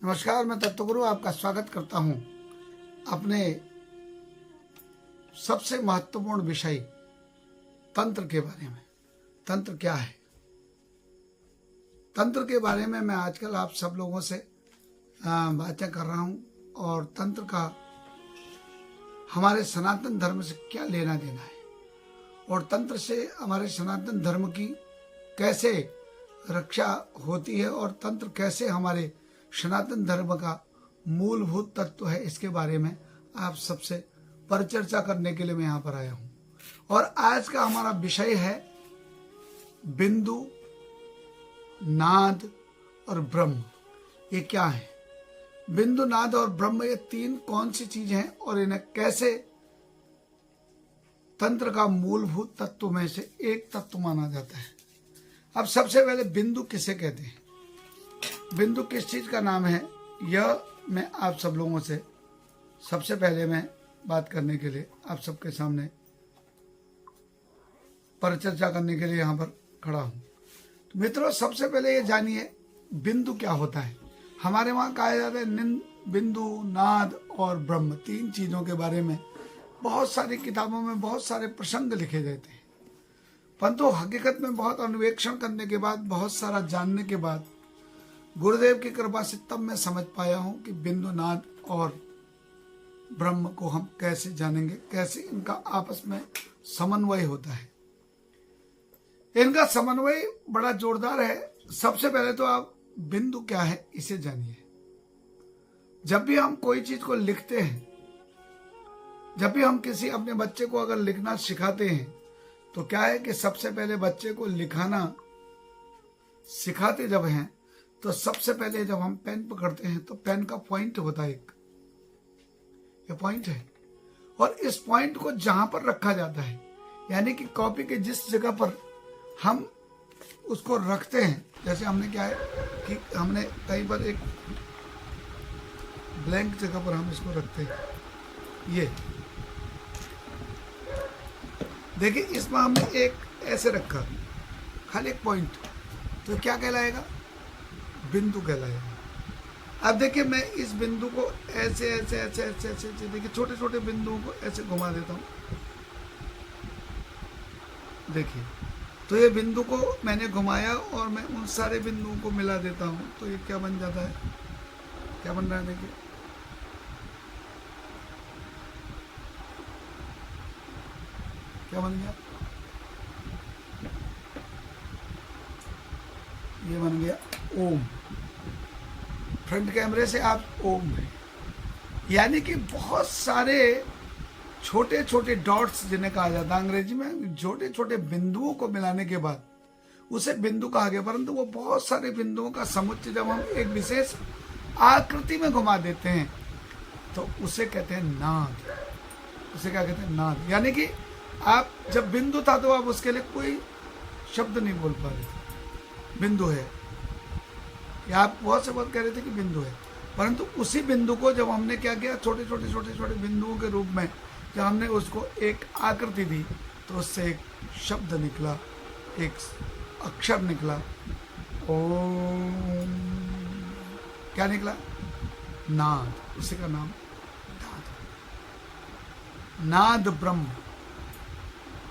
नमस्कार, मैं तत्वगुरु आपका स्वागत करता हूं अपने सबसे महत्वपूर्ण विषय तंत्र के बारे में। तंत्र क्या है? तंत्र के बारे में मैं आजकल आप सब लोगों से बातें कर रहा हूं और तंत्र का हमारे सनातन धर्म से क्या लेना देना है और तंत्र से हमारे सनातन धर्म की कैसे रक्षा होती है और तंत्र कैसे हमारे सनातन धर्म का मूलभूत तत्व है, इसके बारे में आप सबसे परिचर्चा करने के लिए मैं यहाँ पर आया हूँ। और आज का हमारा विषय है बिंदु, नाद और ब्रह्म। ये क्या है? बिंदु, नाद और ब्रह्म, ये तीन कौन सी चीजें हैं और इन्हें कैसे तंत्र का मूलभूत तत्व में से एक तत्व माना जाता है। अब सबसे पहले बिंदु किसे कहते हैं? बिंदु किस चीज का नाम है, यह मैं आप सब लोगों से सबसे पहले मैं बात करने के लिए आप सबके सामने परिचर्चा करने के लिए यहाँ पर खड़ा हूँ। तो मित्रों, सबसे पहले ये जानिए बिंदु क्या होता है। हमारे वहाँ कहा जाता है बिंदु, नाद और ब्रह्म, तीन चीजों के बारे में बहुत सारी किताबों में बहुत सारे प्रसंग लिखे जाते हैं, परंतु हकीकत में बहुत अन्वेषण करने के बाद, बहुत सारा जानने के बाद गुरुदेव की कृपा से तब मैं समझ पाया हूं कि बिंदु, नाद और ब्रह्म को हम कैसे जानेंगे, कैसे इनका आपस में समन्वय होता है। इनका समन्वय बड़ा जोरदार है। सबसे पहले तो आप बिंदु क्या है इसे जानिए। जब भी हम कोई चीज को लिखते हैं, जब भी हम किसी अपने बच्चे को अगर लिखना सिखाते हैं, तो क्या है कि सबसे पहले बच्चे को लिखाना सिखाते जब हैं, तो सबसे पहले जब हम पेन पकड़ते हैं तो पेन का पॉइंट होता है, एक ये पॉइंट है, और इस पॉइंट को जहां पर रखा जाता है, यानी कि कॉपी के जिस जगह पर हम उसको रखते हैं, जैसे हमने क्या है कि हमने कहीं पर एक ब्लैंक जगह पर हम इसको रखते हैं, ये देखिए, इसमें हमने एक ऐसे रखा, खाली एक पॉइंट, तो क्या कहलाएगा? बिंदु कहलाएगा। अब देखिए, मैं इस बिंदु को ऐसे ऐसे ऐसे ऐसे ऐसे देखिए, छोटे छोटे बिंदुओं को ऐसे घुमा देता हूँ, देखिए, तो ये बिंदु को मैंने घुमाया और मैं उन सारे बिंदुओं को मिला देता हूँ, तो ये क्या बन जाता है? क्या बन रहा है? देखिए, क्या बन गया? ये बन गया ओम। फ्रंट कैमरे से आप ओम है, यानी कि बहुत सारे छोटे छोटे डॉट्स जिन्हें कहा जाता है अंग्रेजी में, छोटे छोटे बिंदुओं को मिलाने के बाद उसे बिंदु कहा गया। परंतु वो बहुत सारे बिंदुओं का समुच्चय जब हम एक विशेष आकृति में घुमा देते हैं, तो उसे कहते हैं नाद। उसे क्या कहते हैं? नाद। यानी कि आप जब बिंदु था तो आप उसके लिए कोई शब्द नहीं बोल पा रहे थे, बिंदु है, या आप बहुत से बहुत कह रहे थे कि बिंदु है, परंतु उसी बिंदु को जब हमने क्या किया, छोटे छोटे छोटे छोटे बिंदुओं के रूप में जब हमने उसको एक आकृति दी, तो उससे एक शब्द निकला, एक अक्षर निकला, ओम। क्या निकला? नाद। उसी का नाम नाद। नाद ब्रह्म।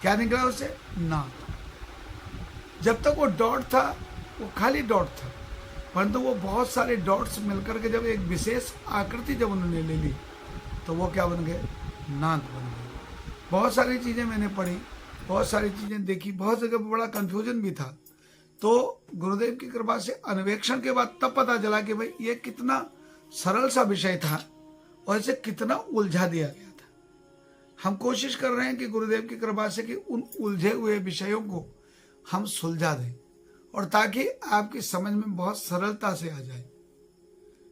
क्या निकला उसे? नाद। जब तक वो डॉट था, वो खाली डॉट था, परंतु वो बहुत सारे डॉट्स मिलकर के जब एक विशेष आकृति जब उन्होंने ले ली, तो वो क्या बन गए? नाद बन गए। बहुत सारी चीजें मैंने पढ़ी, बहुत सारी चीजें देखी, बहुत जगह बड़ा कंफ्यूजन भी था, तो गुरुदेव की कृपा से अन्वेषण के बाद तब पता चला कि भाई ये कितना सरल सा विषय था और इसे कितना उलझा दिया गया था। हम कोशिश कर रहे हैं कि गुरुदेव की कृपा से कि उन उलझे हुए विषयों को हम सुलझा दें, और ताकि आपकी समझ में बहुत सरलता से आ जाए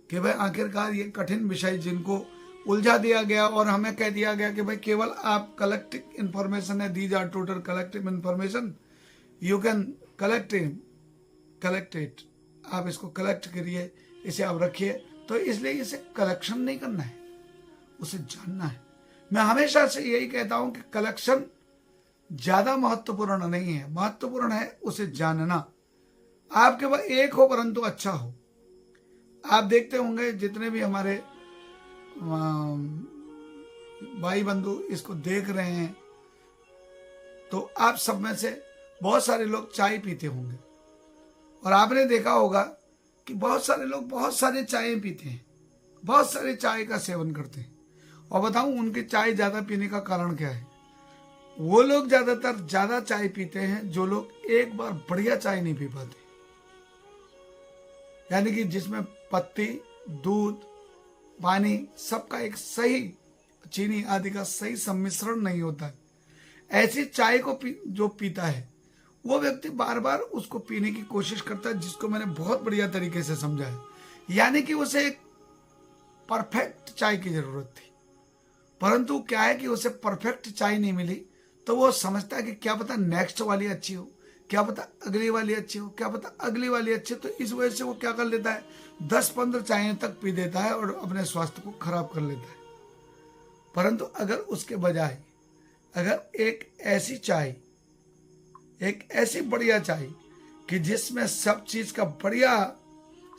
कि भाई आखिरकार ये कठिन विषय जिनको उलझा दिया गया और हमें कह दिया गया कि भाई केवल आप कलेक्टिव इंफॉर्मेशन है, these are total collective information, you can collect it, आप इसको कलेक्ट करिए, इसे आप रखिए। तो इसलिए इसे कलेक्शन नहीं करना है, उसे जानना है। मैं हमेशा से यही कहता हूं कि कलेक्शन ज्यादा महत्वपूर्ण नहीं है, महत्वपूर्ण है उसे जानना। आपके पास एक हो परंतु अच्छा हो, आप देखते होंगे जितने भी हमारे भाई बंधु इसको देख रहे हैं, तो आप सब में से बहुत सारे लोग चाय पीते होंगे, और आपने देखा होगा कि बहुत सारे लोग बहुत सारे चाय पीते हैं, बहुत सारे चाय का सेवन करते हैं। और बताऊं उनके चाय ज्यादा पीने का कारण क्या है? वो लोग ज्यादातर ज्यादा चाय पीते हैं जो लोग एक बार बढ़िया चाय नहीं पी पाते, यानी कि जिसमें पत्ती, दूध, पानी सबका एक सही, चीनी आदि का सही सम्मिश्रण नहीं होता है। ऐसी चाय को जो पीता है वो व्यक्ति बार बार उसको पीने की कोशिश करता है, जिसको मैंने बहुत बढ़िया तरीके से समझा है। यानी कि उसे एक परफेक्ट चाय की जरूरत थी, परंतु क्या है कि उसे परफेक्ट चाय नहीं मिली, तो वो समझता है कि क्या पता नेक्स्ट वाली अच्छी हो, क्या पता अगली वाली अच्छी हो, क्या पता अगली वाली अच्छी हो। तो इस वजह से वो क्या कर लेता है, 10-15 चाय तक पी देता है और अपने स्वास्थ्य को खराब कर लेता है। परंतु अगर उसके बजाय अगर एक ऐसी बढ़िया चाय कि जिसमें सब चीज का बढ़िया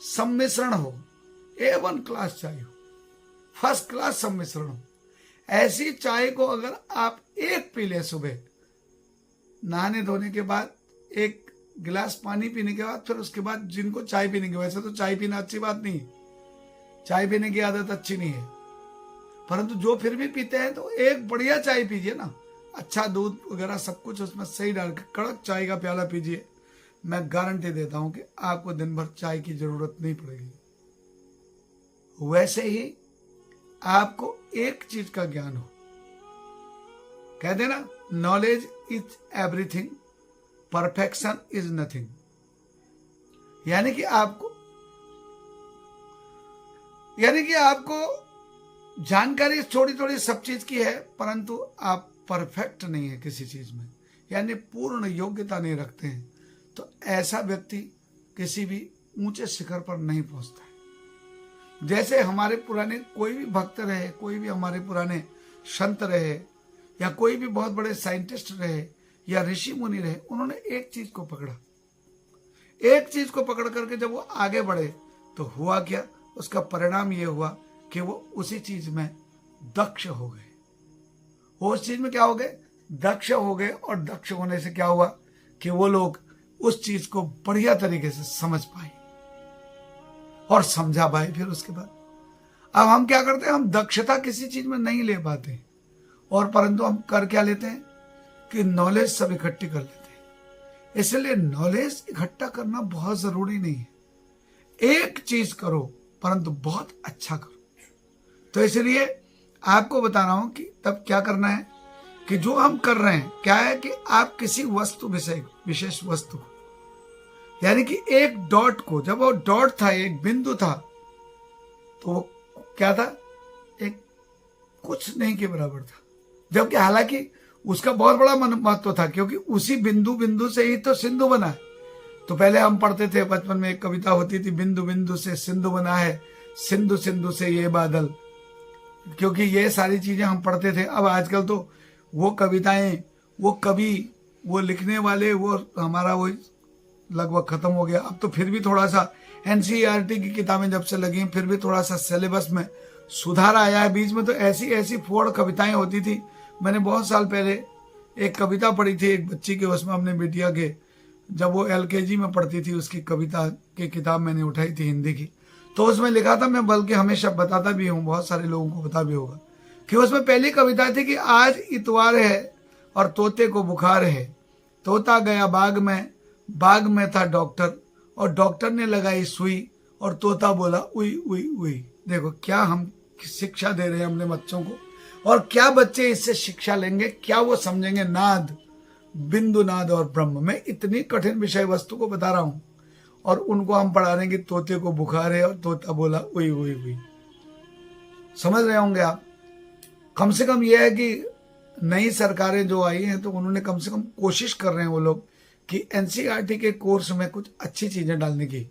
सम्मिश्रण हो, A1 क्लास चाय हो, फर्स्ट क्लास सम्मिश्रण हो, ऐसी चाय को अगर आप एक पी ले सुबह नहाने धोने के बाद, एक गिलास पानी पीने के बाद, फिर उसके बाद जिनको चाय पीने की, वैसे तो चाय पीना अच्छी बात नहीं है, चाय पीने की आदत अच्छी नहीं है, परंतु जो फिर भी पीते हैं तो एक बढ़िया चाय पीजिए ना, अच्छा दूध वगैरह सब कुछ उसमें सही डाल के कड़क चाय का प्याला पीजिए। मैं गारंटी देता हूं कि आपको दिन भर चाय की जरूरत नहीं पड़ेगी। वैसे ही आपको एक चीज का ज्ञान हो, कहते ना, knowledge is everything, perfection is nothing. यानी कि आपको जानकारी थोड़ी थोड़ी सब चीज की है, परंतु आप परफेक्ट नहीं है किसी चीज में, यानी पूर्ण योग्यता नहीं रखते हैं, तो ऐसा व्यक्ति किसी भी ऊंचे शिखर पर नहीं पहुंचता है। जैसे हमारे पुराने कोई भी भक्त रहे, कोई भी हमारे पुराने संत रहे, या कोई भी बहुत बड़े साइंटिस्ट रहे या ऋषि मुनि रहे, उन्होंने एक चीज को पकड़ा, एक चीज को पकड़ करके जब वो आगे बढ़े तो हुआ क्या, उसका परिणाम ये हुआ कि वो उसी चीज में दक्ष हो गए। वो उस चीज में क्या हो गए, दक्ष हो गए, और दक्ष होने से क्या हुआ कि वो लोग उस चीज को बढ़िया तरीके से समझ पाए और समझा पाए। फिर उसके बाद अब हम क्या करते हैं, हम दक्षता किसी चीज में नहीं ले पाते, और परंतु हम कर क्या लेते हैं कि नॉलेज सब इकट्ठी कर लेते हैं। इसलिए नॉलेज इकट्ठा करना बहुत जरूरी नहीं है, एक चीज करो परंतु बहुत अच्छा करो। तो इसलिए आपको बता रहा हूं कि तब क्या करना है कि जो हम कर रहे हैं क्या है कि आप किसी वस्तु विशेष वस्तु को, यानी कि एक डॉट को, जब वो डॉट था, एक बिंदु था, तो वो क्या था, एक कुछ नहीं के बराबर था, जबकि हालांकि उसका बहुत बड़ा महत्व था, क्योंकि उसी बिंदु से ही तो सिंधु बना है। तो पहले हम पढ़ते थे बचपन में, एक कविता होती थी, बिंदु बिंदु से सिंधु बना है, सिंधु सिंधु से ये बादल, क्योंकि ये सारी चीजें हम पढ़ते थे। अब आजकल तो वो कविताएं, वो कवि, वो लिखने वाले, वो हमारा वो लगभग खत्म हो गया। अब तो फिर भी थोड़ा सा एनसीईआरटी की किताबें जब से लगी, फिर भी थोड़ा सा सिलेबस में सुधार आया है। बीच में तो ऐसी ऐसी फोड़ कविताएं होती थी। मैंने बहुत साल पहले एक कविता पढ़ी थी एक बच्ची के, उसमें अपने बिटिया के, जब वो LKG में पढ़ती थी, उसकी कविता की किताब मैंने उठाई थी हिंदी की, तो उसमें लिखा था, मैं बल्कि हमेशा बताता भी हूँ, बहुत सारे लोगों को पता भी होगा, कि उसमें पहली कविता थी कि आज इतवार है और तोते को बुखार है, तोता गया बाग में था डॉक्टर, और डॉक्टर ने लगाई सुई और तोता बोला उई उई उई। देखो क्या हम शिक्षा दे रहे हैं अपने बच्चों को, और क्या बच्चे इससे शिक्षा लेंगे, क्या वो समझेंगे नाद, बिंदु नाद और ब्रह्म। मैं इतनी कठिन विषय वस्तु को बता रहा हूं और उनको हम पढ़ा रहे हैं कि तोते को बुखार है और तोता बोला उई उई उई। समझ रहे होंगे आप। कम से कम यह है कि नई सरकारें जो आई हैं तो उन्होंने कम से कम कोशिश कर रहे हैं वो लोग कि एनसीईआरटी के कोर्स में कुछ अच्छी चीजें डालने की।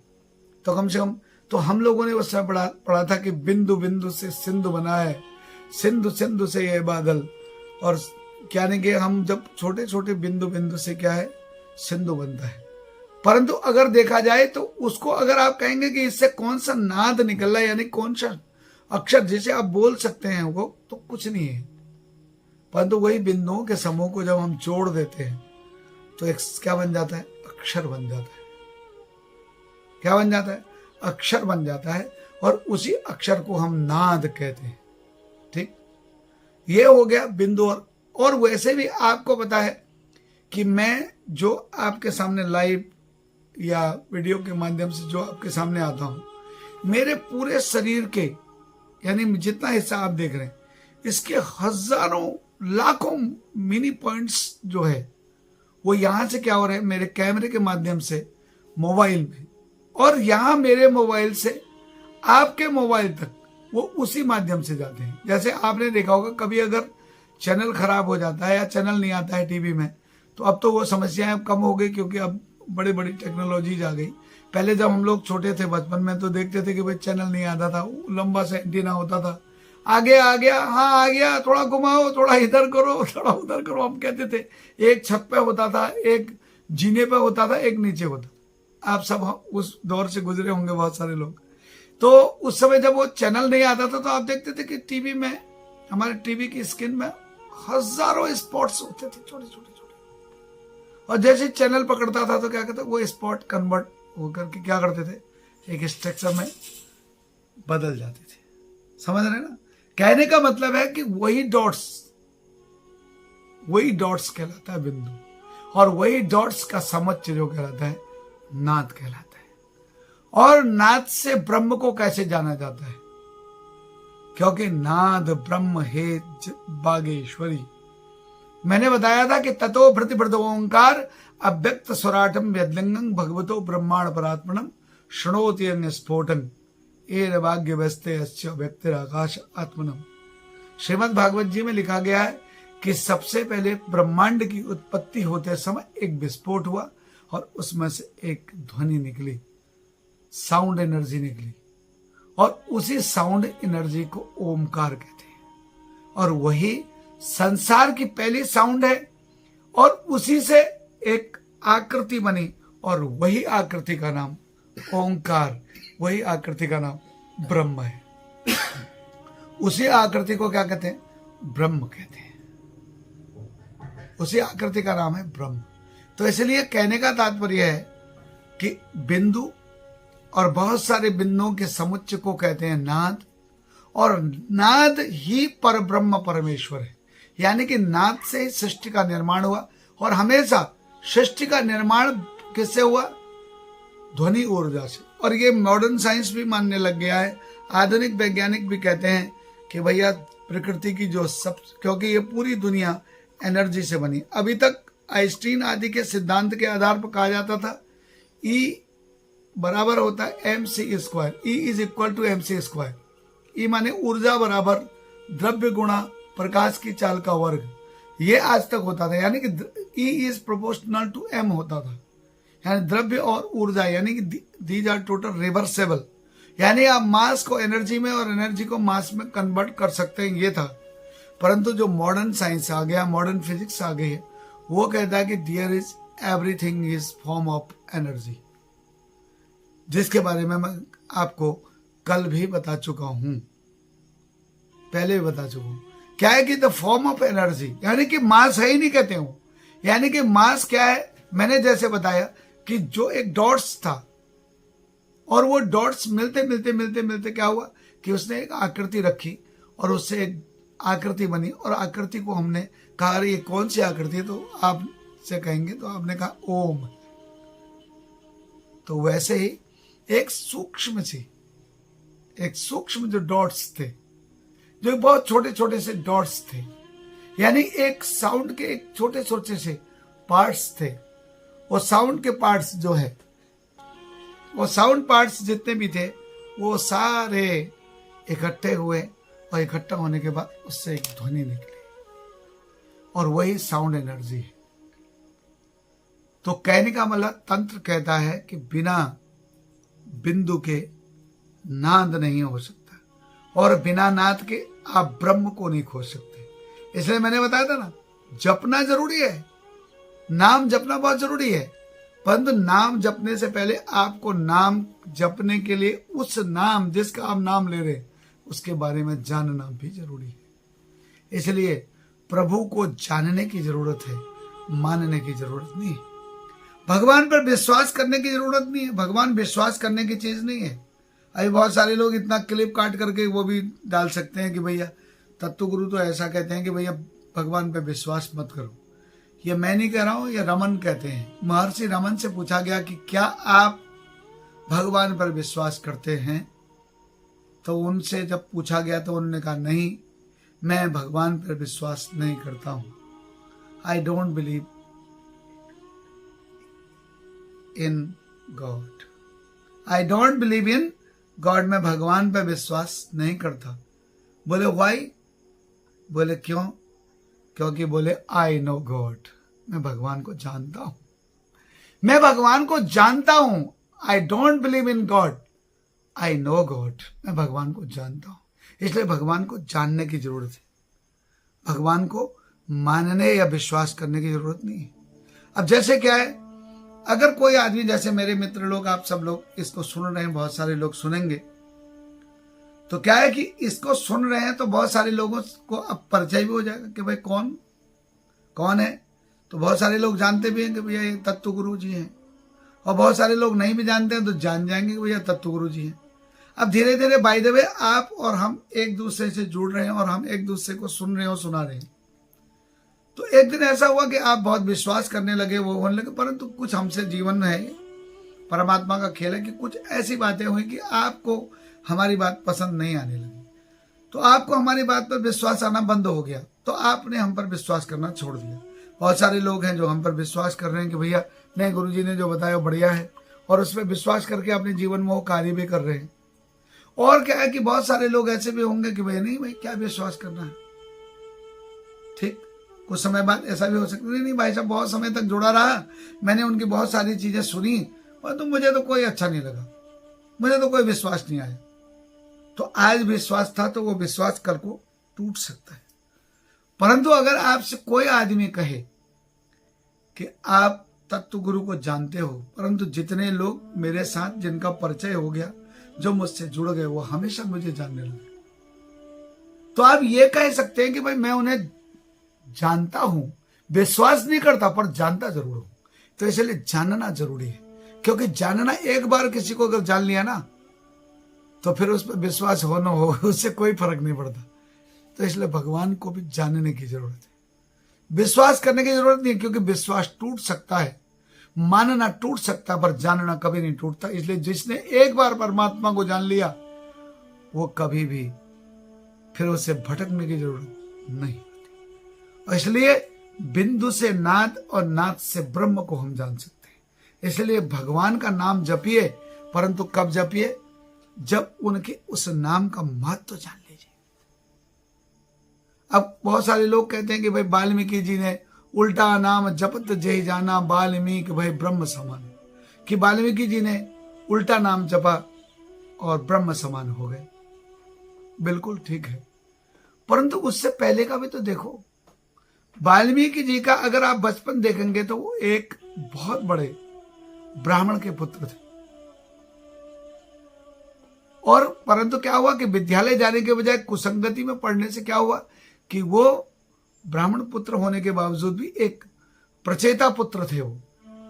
तो कम से कम तो हम लोगों ने उस समय पढ़ा था कि बिंदु बिंदु से सिंधु बना है, सिंधु सिंधु से ये बादल, और क्या नहीं कि हम जब छोटे छोटे बिंदु बिंदु से क्या है सिंधु बनता है। परंतु अगर देखा जाए तो उसको अगर आप कहेंगे कि इससे कौन सा नाद निकल रहा है, यानी कौन सा अक्षर जिसे आप बोल सकते हैं, वो तो कुछ नहीं है। परंतु वही बिंदुओं के समूह को जब हम जोड़ देते हैं तो एक क्या बन जाता है? अक्षर बन जाता है। क्या बन जाता है? अक्षर बन जाता है, और उसी अक्षर को हम नाद कहते हैं। ठीक, ये हो गया बिंदु। और वैसे भी आपको पता है कि मैं जो आपके सामने लाइव या वीडियो के माध्यम से जो आपके सामने आता हूं, मेरे पूरे शरीर के, यानी जितना हिस्सा आप देख रहे हैं, इसके हजारों लाखों मिनी पॉइंट्स जो है वो यहां से क्या हो रहे हैं? मेरे कैमरे के माध्यम से मोबाइल में, और यहां मेरे मोबाइल से आपके मोबाइल तक वो उसी माध्यम से जाते हैं। जैसे आपने देखा होगा कभी अगर चैनल खराब हो जाता है या चैनल नहीं आता है टीवी में, तो अब तो वो समस्याएं कम हो गई, क्योंकि अब बड़ी बड़ी टेक्नोलॉजीज आ गई। पहले जब हम लोग छोटे थे बचपन में तो देखते थे कि भाई चैनल नहीं आता था, लंबा सा एंटीना होता था, आगे आ गया, हाँ आ गया, थोड़ा घुमाओ, थोड़ा इधर करो, थोड़ा उधर करो, हम कहते थे। एक छत पे होता था, एक जीने पे होता था, एक नीचे होता। आप सब उस दौर से गुजरे होंगे बहुत सारे लोग। तो उस समय जब वो चैनल नहीं आता था तो आप देखते थे कि टीवी में, हमारे टीवी की स्क्रीन में हजारों स्पॉट्स होते थे, छोटे छोटे छोटे। और जैसे चैनल पकड़ता था तो क्या कहते, वो स्पॉट कन्वर्ट होकर के क्या करते थे? एक स्ट्रक्चर में बदल जाते थे। समझ रहे ना? कहने का मतलब है कि वही डॉट्स कहलाता है बिंदु, और वही डॉट्स का समुच्चय जो कहलाता है नाद कहलाता है। और नाद से ब्रह्म को कैसे जाना जाता है? क्योंकि नाद ब्रह्म है बागेश्वरी। मैंने बताया था कि ततो भृति ओंकार अव्यक्त स्वराटम व्यदलिंगं भगवतो ब्रह्मांड परात्मनम शृणोति अन्य स्फोटं एर भाग्य व्यस्ते अस्य व्यक्तिर आकाश आत्मनम। श्रीमद् भागवत जी में लिखा गया है कि सबसे पहले ब्रह्मांड की उत्पत्ति होते समय एक विस्फोट हुआ, और उसमें से एक ध्वनि निकली, साउंड एनर्जी निकली, और उसी साउंड एनर्जी को ओमकार कहते हैं। और वही संसार की पहली साउंड है, और उसी से एक आकृति बनी, और वही आकृति का नाम ओंकार, वही आकृति का नाम ब्रह्म है। उसी आकृति को क्या कहते हैं? ब्रह्म कहते हैं। उसी आकृति का नाम है ब्रह्म। तो इसलिए कहने का तात्पर्य है कि बिंदु और बहुत सारे बिंदुओं के समुच्चय को कहते हैं नाद, और नाद ही पर ब्रह्म परमेश्वर है। यानी कि नाद से ही सृष्टि का निर्माण हुआ, और हमेशा सृष्टि का निर्माण किससे हुआ? ध्वनि ऊर्जा से। और ये मॉडर्न साइंस भी मानने लग गया है, आधुनिक वैज्ञानिक भी कहते हैं कि भैया प्रकृति की जो सब, क्योंकि ये पूरी दुनिया एनर्जी से बनी। अभी तक आइंस्टीन आदि के सिद्धांत के आधार पर कहा जाता था E बराबर होता है mc², E is equal to mc²। E माने ऊर्जा बराबर द्रव्य गुणा प्रकाश की चाल का वर्ग। ये आज तक होता था, यानी कि E is proportional to m होता था, यानी द्रव्य और ऊर्जा, यानी कि दीज आर टोटल रिवर्सेबल, यानी आप मास को एनर्जी में और एनर्जी को मास में कन्वर्ट कर सकते हैं, ये था। परंतु जो मॉडर्न साइंस आ गया, मॉडर्न फिजिक्स आ गई है, वो कहता है कि there is everything is form of energy, जिसके बारे में मैं आपको कल भी बता चुका हूं, पहले भी बता चुका हूं। क्या है कि द फॉर्म ऑफ एनर्जी, यानी कि मास है ही नहीं कहते हो। यानी कि मास क्या है? मैंने जैसे बताया कि जो एक डॉट्स था, और वो डॉट्स मिलते मिलते मिलते मिलते क्या हुआ कि उसने एक आकृति रखी, और उससे एक आकृति बनी, और आकृति को हमने कहा ये कौन सी आकृति है, तो आप से कहेंगे तो आपने कहा ओम। तो वैसे ही एक सूक्ष्म जो डॉट्स थे, जो बहुत छोटे छोटे से डॉट्स थे, यानी एक साउंड के एक छोटे छोटे से पार्ट्स थे। वो साउंड के पार्ट्स जो है, वो साउंड पार्ट्स जितने भी थे, वो सारे इकट्ठे हुए, और इकट्ठा होने के बाद उससे एक ध्वनि निकली, और वही साउंड एनर्जी है। तो कहने का मतलब तंत्र कहता है कि बिना बिंदु के नाद नहीं हो सकता, और बिना नाद के आप ब्रह्म को नहीं खोज सकते। इसलिए मैंने बताया था ना, जपना जरूरी है, नाम जपना बहुत जरूरी है, परंतु नाम जपने से पहले आपको नाम जपने के लिए उस नाम जिसका आप नाम ले रहे उसके बारे में जानना भी जरूरी है। इसलिए प्रभु को जानने की जरूरत है, मानने की जरूरत नहीं है। भगवान पर विश्वास करने की जरूरत नहीं है। भगवान विश्वास करने की चीज नहीं है। अभी बहुत सारे लोग इतना क्लिप काट करके वो भी डाल सकते हैं कि भैया तत्व गुरु तो ऐसा कहते हैं कि भैया भगवान पे विश्वास मत करो। ये मैं नहीं कह रहा हूं, ये रमन कहते हैं। महर्षि रमन से पूछा गया कि क्या आप भगवान पर विश्वास करते हैं? तो उनसे जब पूछा गया तो उन्होंने कहा नहीं, मैं भगवान पर विश्वास नहीं करता हूं। I don't believe in God. I don't believe in God. मैं भगवान पर विश्वास नहीं करता। बोले व्हाई? बोले क्यों? क्योंकि बोले आई नो गॉड। मैं भगवान को जानता हूं। मैं भगवान को जानता हूं। I don't believe in God, I know God. मैं भगवान को जानता हूं। इसलिए भगवान को जानने की जरूरत है। भगवान को मानने या विश्वास करने की जरूरत नहीं है। अब जैसे क्या है, अगर कोई आदमी, जैसे मेरे मित्र लोग, आप सब लोग इसको सुन रहे हैं, बहुत सारे लोग सुनेंगे, तो क्या है कि इसको सुन रहे हैं तो बहुत सारे लोगों को अब परिचय भी हो जाएगा कि भाई कौन कौन है। तो बहुत सारे लोग जानते भी हैं कि भैया ये तत्व गुरु जी हैं, और बहुत सारे लोग नहीं भी जानते हैं तो जान जाएंगे कि भैया तत्व गुरु जी हैं। अब धीरे धीरे बाय द वे आप और हम एक दूसरे से जुड़ रहे हैं और हम एक दूसरे को सुन रहे हैं और सुना रहे हैं। तो एक दिन ऐसा हुआ कि आप बहुत विश्वास करने लगे, वो होने लगे, परंतु कुछ हमसे जीवन में है, परमात्मा का खेल है कि कुछ ऐसी बातें हुई कि आपको हमारी बात पसंद नहीं आने लगी। तो आपको हमारी बात पर विश्वास आना बंद हो गया, तो आपने हम पर विश्वास करना छोड़ दिया। बहुत सारे लोग हैं जो हम पर विश्वास कर रहे हैं कि भैया नहीं, गुरुजी ने जो बताया बढ़िया है, और उस पर विश्वास करके अपने जीवन में वो कार्य भी कर रहे हैं। और क्या है कि बहुत सारे लोग ऐसे भी होंगे कि भैया नहीं भाई क्या विश्वास करना है, ठीक, कुछ समय बाद ऐसा भी हो सकता है नहीं भाई साहब बहुत समय तक जुड़ा रहा, मैंने उनकी बहुत सारी चीजें सुनी, परंतु मुझे तो कोई अच्छा नहीं लगा, मुझे तो कोई विश्वास नहीं आया। तो आज विश्वास था तो वो विश्वास कल को टूट सकता है। परंतु अगर आपसे कोई आदमी कहे कि आप तत्व गुरु को जानते हो, परंतु जितने लोग मेरे साथ जिनका परिचय हो गया, जो मुझसे जुड़ गए, वो हमेशा मुझे जानने लगे, तो आप ये कह सकते हैं कि भाई मैं उन्हें जानता हूं, विश्वास नहीं करता पर जानता जरूर हूं। तो इसलिए जानना जरूरी है, क्योंकि जानना, एक बार किसी को अगर जान लिया ना तो फिर उस पर विश्वास हो ना हो उससे कोई फर्क नहीं पड़ता। तो इसलिए भगवान को भी जानने की जरूरत है, विश्वास करने की जरूरत नहीं है, क्योंकि विश्वास टूट सकता है, मानना टूट सकता है, पर जानना कभी नहीं टूटता। इसलिए जिसने एक बार परमात्मा को जान लिया वो कभी भी फिर उसे भटकने की जरूरत नहीं होती। और इसलिए बिंदु से नाद और नाद से ब्रह्म को हम जान सकते हैं। इसलिए भगवान का नाम जपिए, परंतु कब जपिए? जब उनके उस नाम का महत्व जान लीजिए। अब बहुत सारे लोग कहते हैं कि भाई वाल्मीकि जी ने उल्टा नाम जपत जय जाना वाल्मीकि भाई ब्रह्म समान, कि वाल्मीकि जी ने उल्टा नाम जपा और ब्रह्म समान हो गए। बिल्कुल ठीक है, परंतु उससे पहले का भी तो देखो। वाल्मीकि जी का अगर आप बचपन देखेंगे तो वो एक बहुत बड़े ब्राह्मण के पुत्र थे, और परंतु क्या हुआ कि विद्यालय जाने के बजाय कुसंगति में पढ़ने से क्या हुआ कि वो ब्राह्मण पुत्र होने के बावजूद भी एक प्रचेता पुत्र थे वो,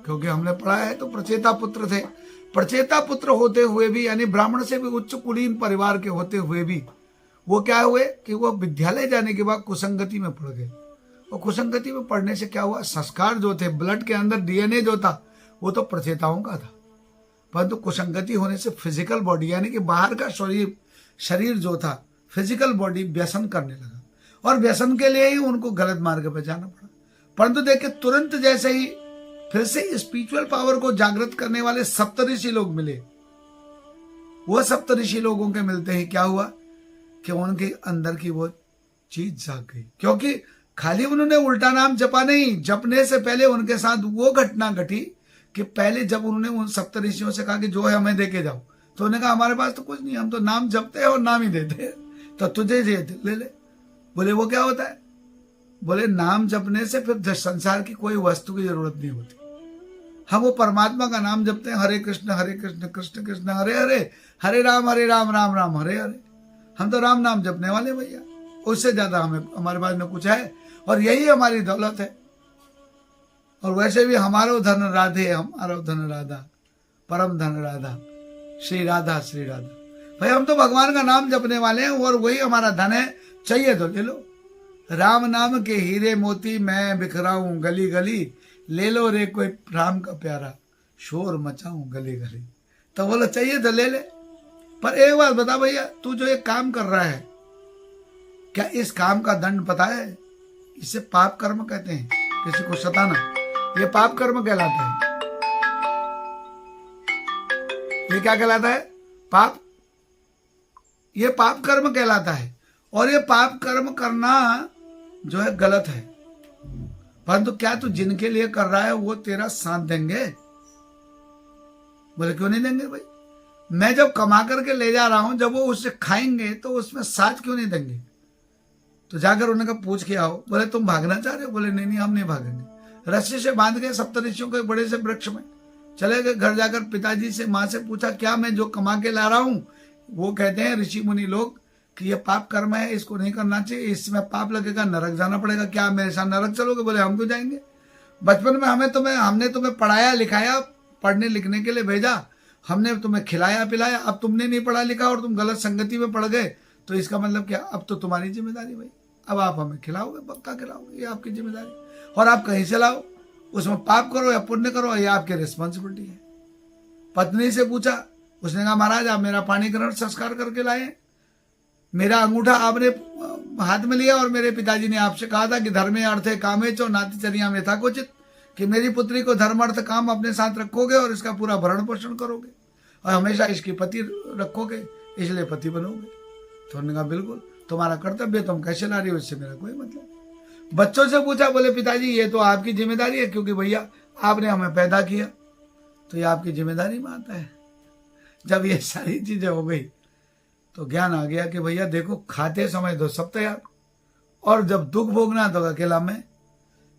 क्योंकि हमने पढ़ा है तो प्रचेता पुत्र थे। प्रचेता पुत्र होते हुए भी, यानी ब्राह्मण से भी उच्च कुलीन परिवार के होते हुए भी, वो क्या हुए कि वो विद्यालय जाने के बाद कुसंगति में पड़ गए। और कुसंगति में पढ़ने से क्या हुआ, संस्कार जो थे, ब्लड के अंदर डीएनए जो था वो तो प्रचेताओं का था, परंतु कुसंगति होने से फिजिकल बॉडी, यानी कि बाहर का शरीर जो था, फिजिकल बॉडी व्यसन करने लगा, और व्यसन के लिए ही उनको गलत मार्ग पर जाना पड़ा। परंतु देखिए, तुरंत जैसे ही फिर से स्पिरिचुअल पावर को जागृत करने वाले सप्तऋषि लोग मिले, वो सप्तऋषि लोगों के मिलते ही क्या हुआ कि उनके अंदर की वो चीज जाग गई। क्योंकि खाली उन्होंने उल्टा नाम जपा नहीं, जपने से पहले उनके साथ वो घटना घटी कि पहले जब उन्होंने उन सप्तऋषियों से कहा कि जो है हमें देके जाओ, तो उन्होंने कहा हमारे पास तो कुछ नहीं, हम तो नाम जपते हैं और नाम ही देते हैं, तो तुझे ले ले। बोले वो क्या होता है? बोले नाम जपने से फिर संसार की कोई वस्तु की जरूरत नहीं होती। हम वो परमात्मा का नाम जपते हैं, हरे कृष्ण कृष्ण कृष्ण हरे हरे, हरे राम राम राम हरे हरे। हम तो राम नाम जपने वाले भैया, उससे ज्यादा हमें हमारे पास में कुछ है? और यही हमारी दौलत है। और वैसे भी हमारो धन राधे, हमारो धन राधा, परम धन राधा, श्री राधा श्री राधा। भाई हम तो भगवान का नाम जपने वाले हैं और वही हमारा धन है, चाहिए तो ले लो। राम नाम के हीरे मोती मैं बिखराऊं गली गली, ले लो रे कोई राम का प्यारा, शोर मचाऊं गली गली। तो बोलो चाहिए तो ले ले। पर एक बात बता भैया, तू जो एक काम कर रहा है, क्या इस काम का दंड पता है? इसे पाप कर्म कहते हैं। किसी को सताना, ये पाप कर्म कहलाता है। ये क्या कहलाता है? पाप, ये पाप कर्म कहलाता है। और ये पाप कर्म करना जो है गलत है। परंतु क्या तू जिनके लिए कर रहा है वो तेरा साथ देंगे? बोले क्यों नहीं देंगे भाई? मैं जब कमा करके ले जा रहा हूं, जब वो उससे खाएंगे तो उसमें साथ क्यों नहीं देंगे? तो जाकर उन्होंने कहा पूछ के आओ। बोले तुम भागना चाह रहे हो? बोले नहीं नहीं हम नहीं भागेंगे। रस्सी से बांध गए सप्तऋषियों के बड़े से वृक्ष में, चले गए। घर जाकर पिताजी से माँ से पूछा क्या मैं जो कमा के ला रहा हूं, वो कहते हैं ऋषि मुनि लोग कि ये पाप कर्म है, इसको नहीं करना चाहिए, इसमें पाप लगेगा, नरक जाना पड़ेगा। क्या मेरे साथ नरक चलोगे? बोले हम क्यों जाएंगे? बचपन में हमने तुम्हें पढ़ाया लिखाया, पढ़ने लिखने के लिए भेजा, हमने तुम्हें खिलाया पिलाया, अब तुमने नहीं पढ़ा लिखा और तुम गलत संगति में पड़ गए, तो इसका मतलब क्या? अब तो तुम्हारी जिम्मेदारी भाई, अब आप हमें खिलाओगे, पक्का खिलाओगे, ये आपकी जिम्मेदारी। और आप कहीं से लाओ, उसमें पाप करो या पुण्य करो, ये आपकी रिस्पॉन्सिबिलिटी है। पत्नी से पूछा, उसने कहा महाराज आप मेरा पाणी ग्रहण संस्कार करके लाए, मेरा अंगूठा आपने हाथ में लिया और मेरे पिताजी ने आपसे कहा था कि धर्मे अर्थे कामे चो नातिचर्या में था कुचित, कि मेरी पुत्री को धर्म अर्थ काम अपने साथ रखोगे और इसका पूरा भरण पोषण करोगे और हमेशा इसकी पति रखोगे, इसलिए पति बनोगे। तो उन्होंने कहा बिल्कुल, तुम्हारा कर्तव्य, तुम कैसे ला रही हो इससे मेरा कोई मतलब। बच्चों से पूछा, बोले पिताजी ये तो आपकी जिम्मेदारी है, क्योंकि भैया आपने हमें पैदा किया, तो ये आपकी जिम्मेदारी में आता है। जब ये सारी चीजें हो गई तो ज्ञान आ गया कि भैया देखो, खाते समय तो सब तैयार, और जब दुख भोगना तो अकेला मैं,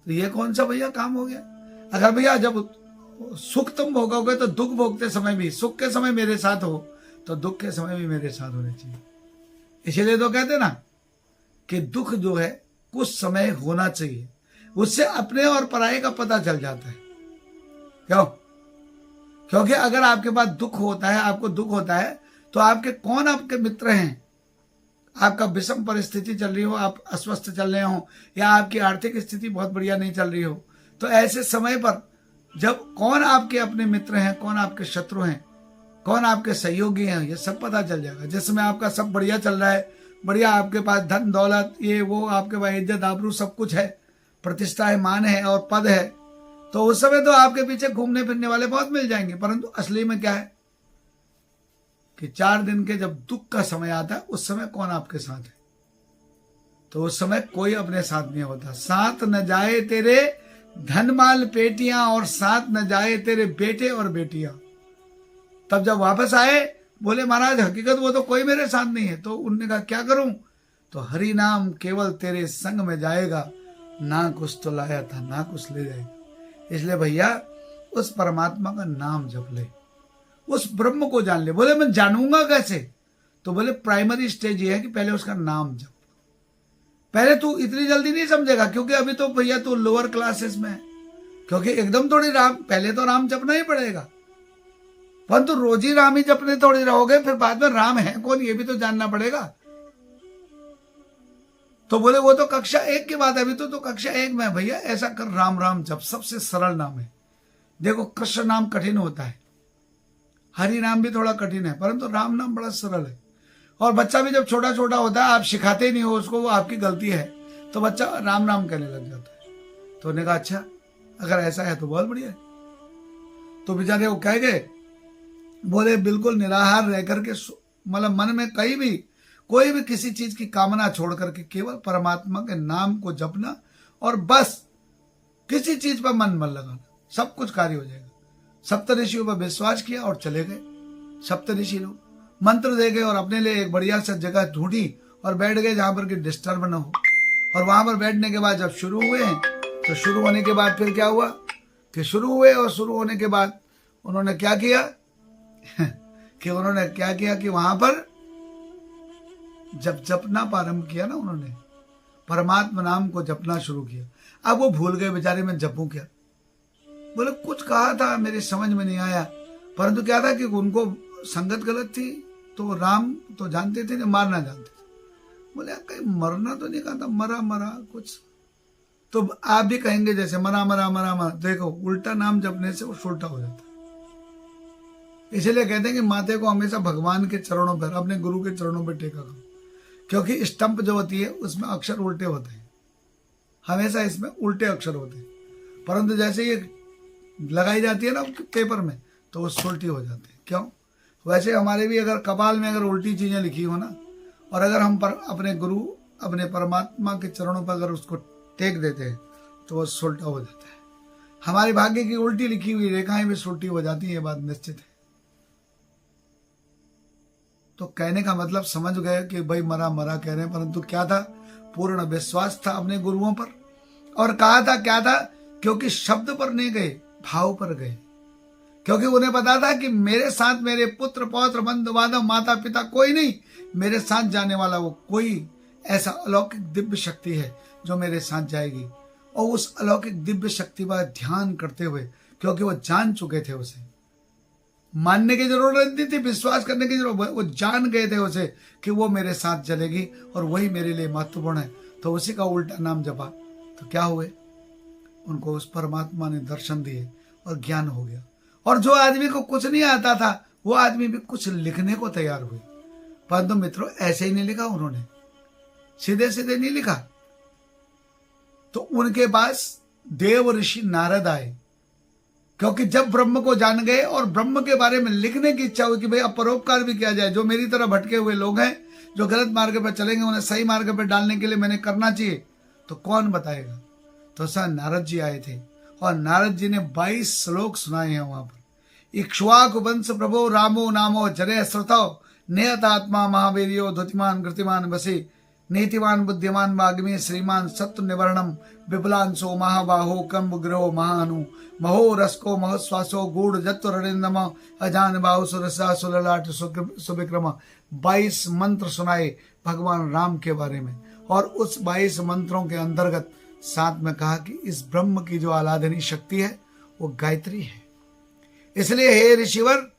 तो ये कौन सा भैया काम हो गया? अगर भैया जब सुख तुम भोगोगे तो दुख भोगते समय भी, सुख के समय मेरे साथ हो तो दुख के समय भी मेरे साथ होने चाहिए। इसलिए तो कहते ना कि दुख जो है कुछ समय होना चाहिए, उससे अपने और पराये का पता चल जाता है। क्यों? क्योंकि अगर आपके पास दुख होता है, आपको दुख होता है, तो आपके कौन आपके मित्र हैं? आपका विषम परिस्थिति चल रही हो, आप अस्वस्थ चल रहे हो, या आपकी आर्थिक स्थिति बहुत बढ़िया नहीं चल रही हो, तो ऐसे समय पर जब कौन आपके अपने मित्र हैं, कौन आपके शत्रु हैं, कौन आपके सहयोगी हैं, ये सब पता चल जाएगा। जिस समय आपका सब बढ़िया चल रहा है, बढ़िया आपके पास धन दौलत ये वो, आपके पास इज्जत आबरू सब कुछ है, प्रतिष्ठा है, मान है और पद है, तो उस समय तो आपके पीछे घूमने फिरने वाले बहुत मिल जाएंगे। परंतु असली में क्या है कि 4 दिन के जब दुख का समय आता है, उस समय कौन आपके साथ है? तो उस समय कोई अपने साथ नहीं होता। साथ न जाए तेरे धन माल पेटियां, और साथ न जाए तेरे बेटे और बेटियां। तब जब वापस आए, बोले महाराज हकीकत वो तो कोई मेरे साथ नहीं है। तो उन्होंने कहा क्या करूं? तो हरि नाम केवल तेरे संग में जाएगा, ना कुछ तो लाया था ना कुछ ले जाएगा। इसलिए भैया उस परमात्मा का नाम जप ले, उस ब्रह्म को जान ले। बोले मैं जानूंगा कैसे? तो बोले प्राइमरी स्टेज ये है कि पहले उसका नाम जप। पहले तू इतनी जल्दी नहीं समझेगा, क्योंकि अभी तो भैया तू लोअर क्लासेस में है, क्योंकि एकदम थोड़ी राम, पहले तो राम जपना ही पड़ेगा, परंतु रोज ही राम ही जपने थोड़ी रहोगे, फिर बाद में राम है कौन ये भी तो जानना पड़ेगा। तो बोले वो तो कक्षा 1 की बात है, अभी तो कक्षा 1 में। भैया ऐसा कर, राम राम जप, सबसे सरल नाम है। देखो कृष्ण नाम कठिन होता है, हरि नाम भी थोड़ा कठिन है, परंतु राम नाम बड़ा सरल है। और बच्चा भी जब छोटा छोटा होता है, आप सिखाते नहीं हो उसको, वो आपकी गलती है, तो बच्चा राम नाम कहने लग जाता है। तो उन्होंने कहा अच्छा अगर ऐसा है तो बहुत बढ़िया है। तो बेचारे वो कह गए, बोले बिल्कुल निराहार रह करके, मतलब मन में कहीं भी कोई भी किसी चीज की कामना छोड़ करके केवल परमात्मा के नाम को जपना, और बस किसी चीज पर मन लगाना, सब कुछ कार्य हो जाएगा। सप्तऋषियों पर विश्वास किया और चले गए। सप्तऋषि लोग मंत्र दे गए और अपने लिए एक बढ़िया सा जगह ढूंढी और बैठ गए जहां पर कि डिस्टर्ब न हो। और वहां पर बैठने के बाद जब शुरू हुए, तो शुरू होने के बाद फिर क्या हुआ, कि शुरू हुए, और शुरू होने के बाद उन्होंने क्या किया कि वहां पर जब जपना प्रारंभ किया ना, उन्होंने परमात्मा नाम को जपना शुरू किया। अब वो भूल गए बेचारे, मैं जपूं क्या। बोले कुछ कहा था मेरी समझ में नहीं आया, परंतु क्या था कि उनको संगत गलत थी, तो राम तो जानते थे, मारना जानते थे। बोले कहीं मरना तो नहीं कहा था, मरा मरा कुछ। तो आप भी कहेंगे जैसे मरा मरा मरा मरा, देखो उल्टा नाम जपने से वो उल्टा हो जाता है। इसलिए कहते हैं कि माथे को हमेशा भगवान के चरणों पर, अपने गुरु के चरणों पर टेका करो, क्योंकि स्टंप जो होती है उसमें अक्षर उल्टे होते हैं, हमेशा इसमें उल्टे अक्षर होते हैं। परंतु जैसे ये लगाई जाती है ना पेपर में, तो वो उल्टी हो जाती है। क्यों? वैसे हमारे भी अगर कपाल में अगर उल्टी चीजें लिखी हो ना, और अगर हम अपने गुरु, अपने परमात्मा के चरणों पर अगर उसको टेक देते हैं, तो वो उल्टा हो जाता है। हमारे भाग्य की उल्टी लिखी हुई रेखाएं भी उल्टी हो जाती है, ये बात निश्चित है। तो कहने का मतलब समझ गए कि भाई मरा मरा कह रहे हैं, परंतु क्या था, पूर्ण विश्वास था अपने गुरुओं पर। और कहा था क्या था, क्योंकि शब्द पर नहीं गए, भाव पर गए। क्योंकि उन्हें पता था कि मेरे साथ मेरे पुत्र पौत्र बंधु बांधव माता पिता कोई नहीं, मेरे साथ जाने वाला वो कोई ऐसा अलौकिक दिव्य शक्ति है जो मेरे साथ जाएगी। और उस अलौकिक दिव्य शक्ति पर ध्यान करते हुए, क्योंकि वो जान चुके थे, उसे मानने की जरूरत नहीं थी, विश्वास करने की जरूरत, वो जान गए थे उसे कि वो मेरे साथ चलेगी और वही मेरे लिए महत्वपूर्ण है। तो उसी का उल्टा नाम जपा, तो क्या हुए, उनको उस परमात्मा ने दर्शन दिए और ज्ञान हो गया। और जो आदमी को कुछ नहीं आता था, वो आदमी भी कुछ लिखने को तैयार हुए। परंतु मित्रों ऐसे ही नहीं लिखा उन्होंने, सीधे सीधे नहीं लिखा। तो उनके पास देव ऋषि नारद आए, क्योंकि जब ब्रह्म को जान गए और ब्रह्म के बारे में लिखने की इच्छा हुई कि भाई अब परोपकार भी किया जाए, जो मेरी तरह भटके हुए लोग हैं, जो गलत मार्ग पर चलेंगे, उन्हें सही मार्ग पर डालने के लिए मैंने करना चाहिए, तो कौन बताएगा। तो सर नारद जी आए थे, और नारद जी ने 22 श्लोक सुनाए हैं वहां पर। इक्ष्वाकु वंश प्रभो रामो नामो जरे श्रुतौ नियतात्मा महावीर्यो धुतिमान कृतिमान वसी नीतिवान बुद्धिमान वाग्मी श्रीमान सत्य निवर्णम विपुलांशो महाबाहो कंबग्रहो महानु महो रसको महोश्वासो गूढ़ जत्वरिंदम अजान बाहु सुरसा सुललाट सुविक्रम। 22 मंत्र सुनाए भगवान राम के बारे में, और उस 22 मंत्रों के अंतर्गत साथ में कहा कि इस ब्रह्म की जो आराधनी शक्ति है वो गायत्री है। इसलिए हे ऋषिवर,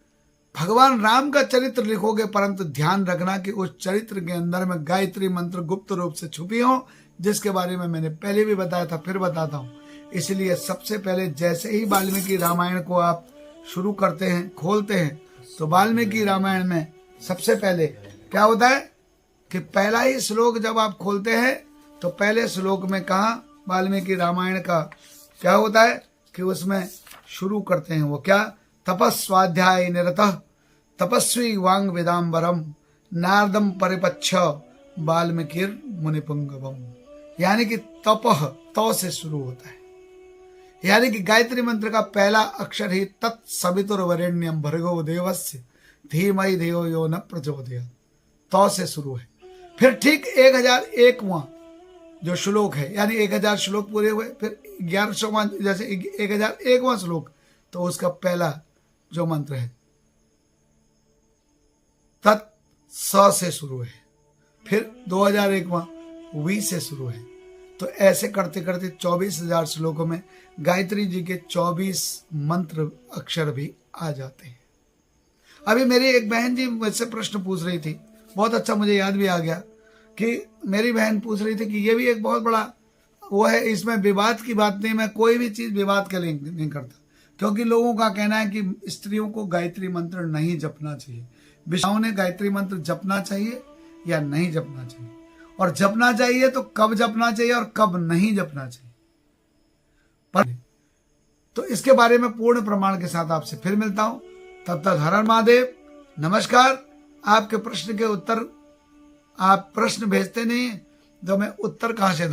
भगवान राम का चरित्र लिखोगे, परंतु ध्यान रखना कि उस चरित्र के अंदर में गायत्री मंत्र गुप्त रूप से छुपी हो, जिसके बारे में मैंने पहले भी बताया था, फिर बताता हूँ। इसलिए सबसे पहले जैसे ही वाल्मीकि रामायण को आप शुरू करते हैं, खोलते हैं, तो वाल्मीकि रामायण में सबसे पहले क्या होता है कि पहला ही श्लोक जब आप खोलते हैं, तो पहले श्लोक में कहा वाल्मीकि रामायण का क्या होता है कि उसमें शुरू करते हैं वो क्या, तपस्वाध्याय निरतः तपस्वी वांग वेदांबरम नारदम परिपच्छ वाल्मीकिर मुनिपुंगवम। यानी कि तपह तो से शुरू होता है, यानी कि गायत्री मंत्र का पहला अक्षर ही तत्सवितुर्वरेण्यम भर्गो देवस्य धीमहि धियो यो न प्रचोदयात्, तो से शुरू है। फिर ठीक 1001वां जो श्लोक है, यानी 1000 श्लोक पूरे हुए, फिर 1100वां जैसे 1001वां श्लोक, तो उसका पहला जो मंत्र है तत् स से शुरू है, फिर 2001वां वी से शुरू है। तो ऐसे करते करते 24,000 श्लोकों में गायत्री जी के 24 मंत्र अक्षर भी आ जाते हैं। अभी मेरी एक बहन जी मुझसे प्रश्न पूछ रही थी, बहुत अच्छा मुझे याद भी आ गया कि मेरी बहन पूछ रही थी कि ये भी एक बहुत बड़ा वो है, इसमें विवाद की बात नहीं, मैं कोई भी चीज विवाद के लिए नहीं करता, क्योंकि लोगों का कहना है कि स्त्रियों को गायत्री मंत्र नहीं जपना चाहिए। विषयों ने गायत्री मंत्र जपना चाहिए या नहीं जपना चाहिए, और जपना चाहिए तो कब जपना चाहिए और कब नहीं जपना चाहिए। पर तो इसके बारे में पूर्ण प्रमाण के साथ आपसे फिर मिलता हूं, तब तक हर हर महादेव, नमस्कार। आपके प्रश्न के उत्तर आप प्रश्न भेजते नहीं तो मैं उत्तर कहां से दूं।